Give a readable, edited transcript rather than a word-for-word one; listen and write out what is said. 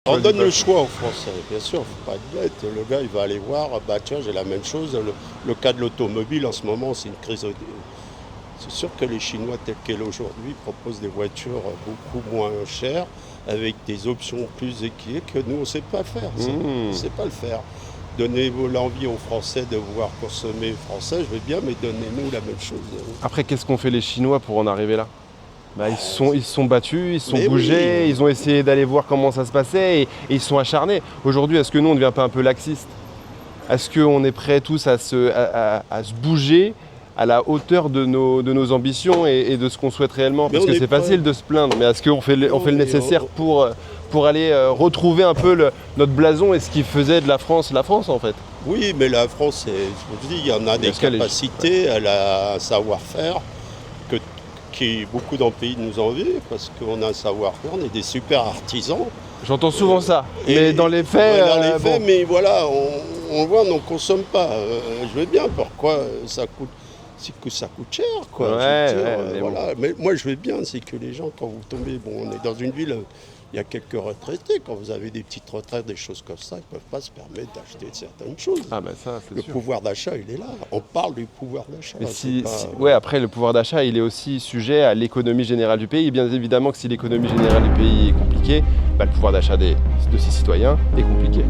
On donne le choix aux Français, bien sûr, faut pas être bête. Le gars, il va aller voir, bah tiens, j'ai la même chose. Le cas de l'automobile, en ce moment, c'est une crise. C'est sûr que les Chinois, tels qu'elle aujourd'hui, proposent des voitures beaucoup moins chères, avec des options plus équilibrées que nous, on ne sait pas faire. Ça. On ne sait pas le faire. Donnez l'envie aux Français de pouvoir consommer français, je veux bien, mais donnez-nous la même chose. Après, qu'est-ce qu'ont fait les Chinois pour en arriver là? Bah, ils se sont battus, ils se sont Mais bougés, oui. ils ont essayé d'aller voir comment ça se passait et ils se sont acharnés. Aujourd'hui, est-ce que nous, on ne devient pas un peu laxiste? Est-ce qu'on est prêts tous à se bouger à la hauteur de nos ambitions et de ce qu'on souhaite réellement? Mais Parce on que est c'est prêt. facile de se plaindre, mais est-ce qu'on fait, on Non, fait le mais nécessaire pour aller retrouver un peu notre blason et ce qui faisait de la France en fait? Oui, mais la France, je vous dis, il y en a des Est-ce qu'elle est- capacités, elle a un savoir-faire que, qui beaucoup dans le pays nous envient, parce qu'on a un savoir-faire, on est des super artisans. J'entends souvent ça, Et- mais dans les faits, ouais, dans les faits, bon. mais voilà, on le voit, on n'en consomme pas. Je veux bien, pourquoi ça coûte, c'est que ça coûte cher, quoi. Je veux Ouais, dire, ouais, mais voilà. Mais moi, je veux bien, c'est que les gens, quand vous tombez, bon, on est dans une ville, il y a quelques retraités. Quand vous avez des petites retraites, des choses comme ça, ils ne peuvent pas se permettre d'acheter certaines choses. Ah bah ça, c'est Le sûr. pouvoir d'achat, il est là. On parle du pouvoir d'achat. Mais c'est pas- ouais, après, le pouvoir d'achat, il est aussi sujet à l'économie générale du pays. Et bien évidemment que si l'économie générale du pays est compliquée, bah, le pouvoir d'achat de ses citoyens est compliqué.